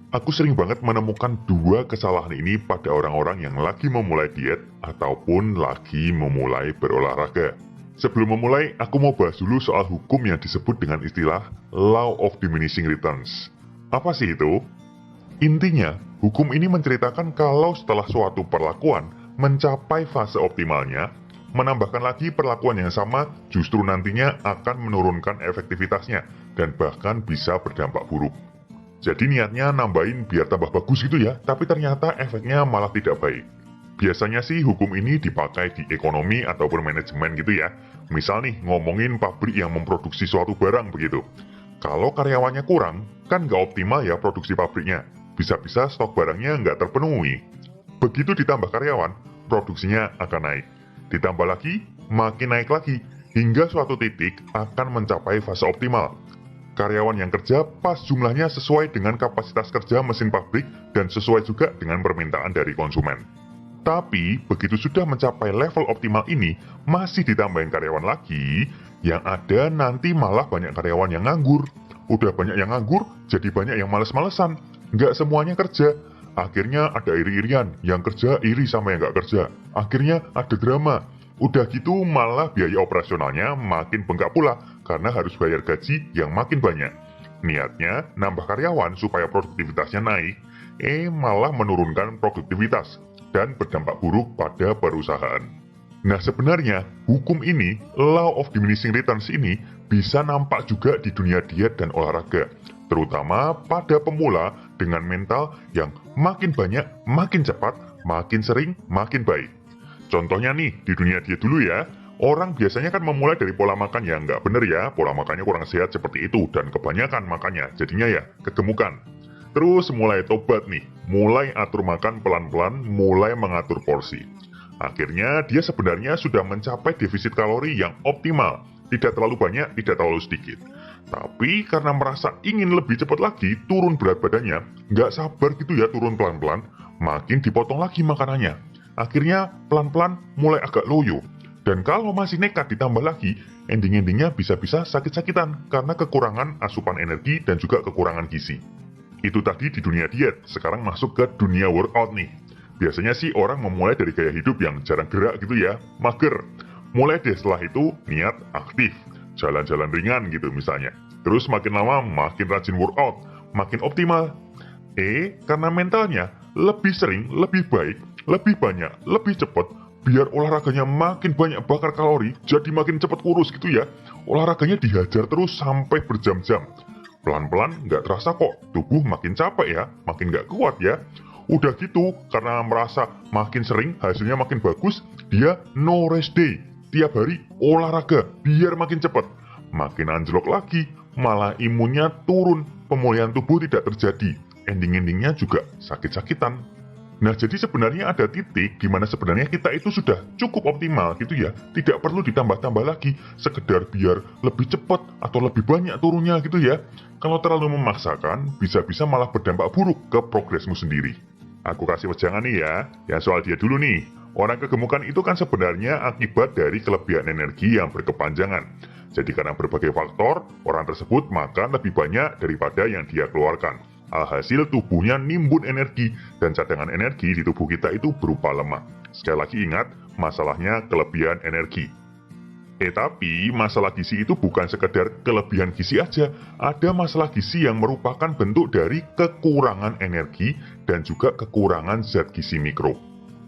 Aku sering banget menemukan dua kesalahan ini pada orang-orang yang lagi memulai diet ataupun lagi memulai berolahraga. Sebelum memulai, aku mau bahas dulu soal hukum yang disebut dengan istilah Law of Diminishing Returns. Apa sih itu? Intinya, hukum ini menceritakan kalau setelah suatu perlakuan mencapai fase optimalnya, menambahkan lagi perlakuan yang sama justru nantinya akan menurunkan efektivitasnya dan bahkan bisa berdampak buruk. Jadi niatnya nambahin biar tambah bagus gitu ya, tapi ternyata efeknya malah tidak baik. Biasanya sih hukum ini dipakai di ekonomi ataupun manajemen gitu ya. Misal nih ngomongin pabrik yang memproduksi suatu barang begitu. Kalau karyawannya kurang, kan nggak optimal ya produksi pabriknya. Bisa-bisa stok barangnya nggak terpenuhi. Begitu ditambah karyawan, produksinya akan naik. Ditambah lagi, makin naik lagi, hingga suatu titik akan mencapai fase optimal. Karyawan yang kerja pas jumlahnya sesuai dengan kapasitas kerja mesin pabrik dan sesuai juga dengan permintaan dari konsumen. Tapi, begitu sudah mencapai level optimal ini, masih ditambahin karyawan lagi, yang ada nanti malah banyak karyawan yang nganggur. Udah banyak yang nganggur, jadi banyak yang males-malesan. Nggak semuanya kerja. Akhirnya ada iri-irian, yang kerja iri sama yang nggak kerja. Akhirnya ada drama. Udah gitu malah biaya operasionalnya makin bengkak pula karena harus bayar gaji yang makin banyak. Niatnya nambah karyawan supaya produktivitasnya naik, malah menurunkan produktivitas dan berdampak buruk pada perusahaan. Nah sebenarnya hukum ini, Law of Diminishing Returns ini bisa nampak juga di dunia diet dan olahraga, terutama pada pemula dengan mental yang makin banyak, makin cepat, makin sering, makin baik. Contohnya nih, di dunia diet dulu ya, orang biasanya kan memulai dari pola makan yang nggak bener ya, pola makannya kurang sehat seperti itu, dan kebanyakan makannya, jadinya ya kegemukan. Terus mulai tobat nih, mulai atur makan pelan-pelan, mulai mengatur porsi. Akhirnya dia sebenarnya sudah mencapai defisit kalori yang optimal, tidak terlalu banyak, tidak terlalu sedikit. Tapi karena merasa ingin lebih cepat lagi turun berat badannya, nggak sabar gitu ya turun pelan-pelan, makin dipotong lagi makanannya. Akhirnya pelan-pelan mulai agak loyo. Dan kalau masih nekat ditambah lagi, ending-endingnya bisa-bisa sakit-sakitan karena kekurangan asupan energi dan juga kekurangan gizi. Itu tadi di dunia diet, sekarang masuk ke dunia workout nih. Biasanya sih orang memulai dari gaya hidup yang jarang gerak gitu ya, mager. Mulai deh setelah itu niat aktif, jalan-jalan ringan gitu misalnya. Terus makin lama makin rajin workout, makin optimal. Karena mentalnya lebih sering, lebih baik, lebih banyak, lebih cepat, biar olahraganya makin banyak bakar kalori, jadi makin cepat kurus gitu ya. Olahraganya dihajar terus sampai berjam-jam. Pelan-pelan nggak terasa kok, tubuh makin capek ya, makin nggak kuat ya. Udah gitu, karena merasa makin sering, hasilnya makin bagus, dia no rest day. Tiap hari olahraga, biar makin cepat. Makin anjlok lagi, malah imunnya turun, pemulihan tubuh tidak terjadi. Ending-endingnya juga sakit-sakitan. Nah, jadi sebenarnya ada titik di mana sebenarnya kita itu sudah cukup optimal gitu ya. Tidak perlu ditambah-tambah lagi, sekedar biar lebih cepat atau lebih banyak turunnya gitu ya. Kalau terlalu memaksakan, bisa-bisa malah berdampak buruk ke progresmu sendiri. Aku kasih wejangan nih ya, yang soal dia dulu nih. Orang kegemukan itu kan sebenarnya akibat dari kelebihan energi yang berkepanjangan. Jadi karena berbagai faktor, orang tersebut makan lebih banyak daripada yang dia keluarkan. Alhasil tubuhnya nimbun energi, dan cadangan energi di tubuh kita itu berupa lemak. Sekali lagi ingat, masalahnya kelebihan energi. Tapi masalah gizi itu bukan sekedar kelebihan gizi aja. Ada masalah gizi yang merupakan bentuk dari kekurangan energi dan juga kekurangan zat gizi mikro.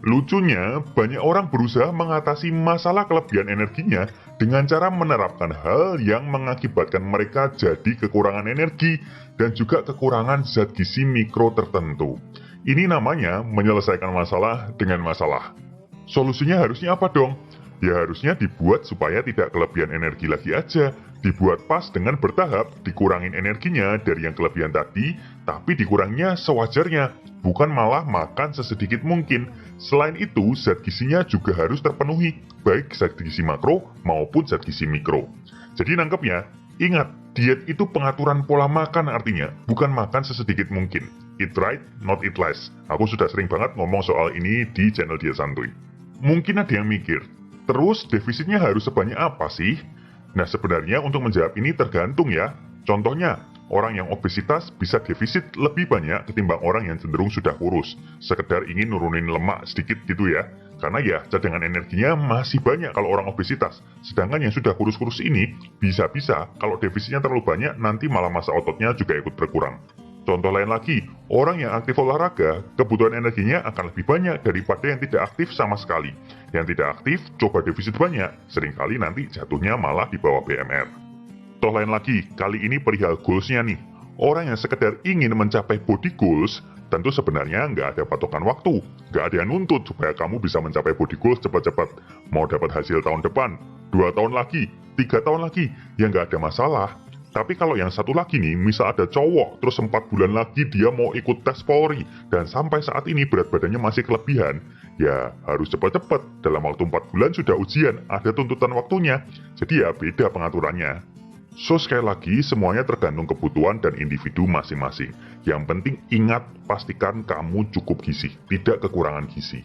Lucunya, banyak orang berusaha mengatasi masalah kelebihan energinya dengan cara menerapkan hal yang mengakibatkan mereka jadi kekurangan energi dan juga kekurangan zat gizi mikro tertentu. Ini namanya menyelesaikan masalah dengan masalah. Solusinya harusnya apa dong? Ya harusnya dibuat supaya tidak kelebihan energi lagi aja. Dibuat pas dengan bertahap, dikurangin energinya dari yang kelebihan tadi, tapi dikuranginya sewajarnya, bukan malah makan sesedikit mungkin. Selain itu, zat gizinya juga harus terpenuhi, baik zat gizi makro maupun zat gizi mikro. Jadi nangkepnya, ingat, diet itu pengaturan pola makan artinya, bukan makan sesedikit mungkin. Eat right, not eat less. Aku sudah sering banget ngomong soal ini di channel Diet Santuy. Mungkin ada yang mikir, terus defisitnya harus sebanyak apa sih? Nah sebenarnya untuk menjawab ini tergantung ya. Contohnya, orang yang obesitas bisa defisit lebih banyak ketimbang orang yang cenderung sudah kurus, sekedar ingin nurunin lemak sedikit gitu ya. Karena ya cadangan energinya masih banyak kalau orang obesitas, sedangkan yang sudah kurus-kurus ini bisa-bisa kalau defisitnya terlalu banyak nanti malah massa ototnya juga ikut berkurang. Contoh lain lagi, orang yang aktif olahraga, kebutuhan energinya akan lebih banyak daripada yang tidak aktif sama sekali. Yang tidak aktif, coba defisit banyak, seringkali nanti jatuhnya malah di bawah BMR. Contoh lain lagi, kali ini perihal goals-nya nih. Orang yang sekedar ingin mencapai body goals, tentu sebenarnya nggak ada patokan waktu. Nggak ada yang nuntut supaya kamu bisa mencapai body goals cepat-cepat. Mau dapat hasil tahun depan, 2 tahun lagi, 3 tahun lagi, ya nggak ada masalah. Tapi kalau yang satu lagi nih, misal ada cowok, terus 4 bulan lagi dia mau ikut tes Polri, dan sampai saat ini berat badannya masih kelebihan, ya harus cepat-cepat, dalam waktu 4 bulan sudah ujian, ada tuntutan waktunya, jadi ya beda pengaturannya. So sekali lagi, semuanya tergantung kebutuhan dan individu masing-masing. Yang penting ingat, pastikan kamu cukup gizi, tidak kekurangan gizi.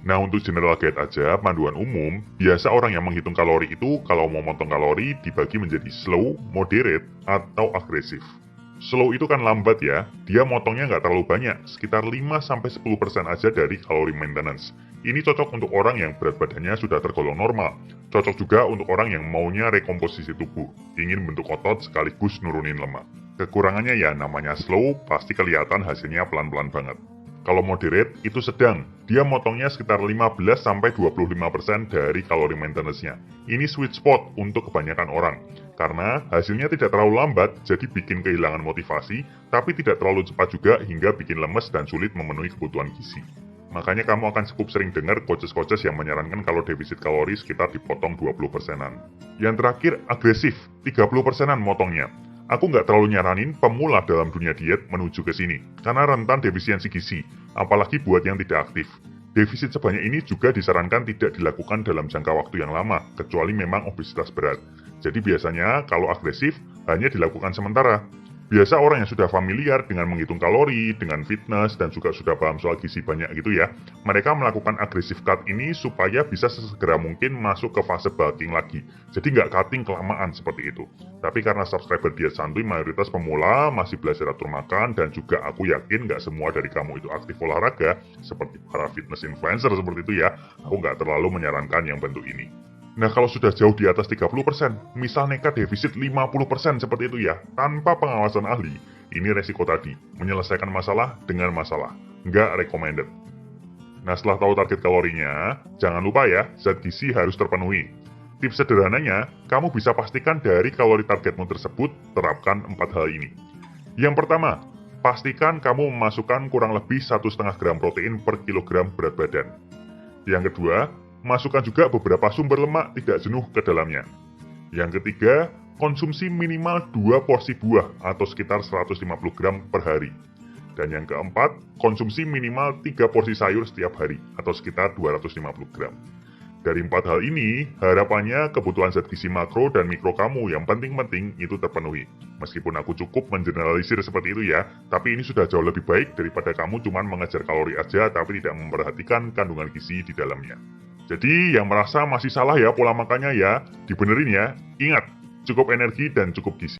Nah untuk general guide aja, panduan umum, biasa orang yang menghitung kalori itu kalau mau motong kalori dibagi menjadi slow, moderate, atau agresif. Slow itu kan lambat ya, dia motongnya nggak terlalu banyak, sekitar 5-10% aja dari kalori maintenance. Ini cocok untuk orang yang berat badannya sudah tergolong normal. Cocok juga untuk orang yang maunya rekomposisi tubuh, ingin bentuk otot sekaligus nurunin lemak. Kekurangannya ya namanya slow, pasti kelihatan hasilnya pelan-pelan banget. Kalau moderate, itu sedang. Dia motongnya sekitar 15-25% dari kalori maintenance-nya. Ini sweet spot untuk kebanyakan orang. Karena hasilnya tidak terlalu lambat, jadi bikin kehilangan motivasi, tapi tidak terlalu cepat juga hingga bikin lemes dan sulit memenuhi kebutuhan gizi. Makanya kamu akan cukup sering dengar coaches-coaches yang menyarankan kalau defisit kalori sekitar dipotong 20%-an. Yang terakhir, agresif, 30%-an motongnya. Aku nggak terlalu nyaranin pemula dalam dunia diet menuju ke sini, karena rentan defisiensi gizi, apalagi buat yang tidak aktif. Defisit sebanyak ini juga disarankan tidak dilakukan dalam jangka waktu yang lama, kecuali memang obesitas berat. Jadi biasanya kalau agresif, hanya dilakukan sementara. Biasa orang yang sudah familiar dengan menghitung kalori, dengan fitness, dan juga sudah paham soal gizi banyak gitu ya, mereka melakukan agresif cut ini supaya bisa sesegera mungkin masuk ke fase bulking lagi. Jadi nggak cutting kelamaan seperti itu. Tapi karena subscriber diet santuy mayoritas pemula masih belajar atur makan, dan juga aku yakin nggak semua dari kamu itu aktif olahraga, seperti para fitness influencer seperti itu ya, aku nggak terlalu menyarankan yang bentuk ini. Nah kalau sudah jauh di atas 30%, misal nekat defisit 50% seperti itu ya, tanpa pengawasan ahli, ini resiko tadi, menyelesaikan masalah dengan masalah, nggak recommended. Nah setelah tahu target kalorinya, jangan lupa ya, zat gizi harus terpenuhi. Tips sederhananya, kamu bisa pastikan dari kalori targetmu tersebut, terapkan 4 hal ini. Yang pertama, pastikan kamu memasukkan kurang lebih 1,5 gram protein per kilogram berat badan. Yang kedua, masukkan juga beberapa sumber lemak tidak jenuh ke dalamnya. Yang ketiga, konsumsi minimal 2 porsi buah atau sekitar 150 gram per hari. Dan yang keempat, konsumsi minimal 3 porsi sayur setiap hari atau sekitar 250 gram. Dari 4 hal ini, harapannya kebutuhan zat gizi makro dan mikro kamu yang penting-penting itu terpenuhi. Meskipun aku cukup mengeneralisir seperti itu ya, tapi ini sudah jauh lebih baik daripada kamu cuma mengejar kalori aja tapi tidak memperhatikan kandungan gizi di dalamnya. Jadi yang merasa masih salah ya pola makannya ya, dibenerin ya. Ingat, cukup energi dan cukup gizi.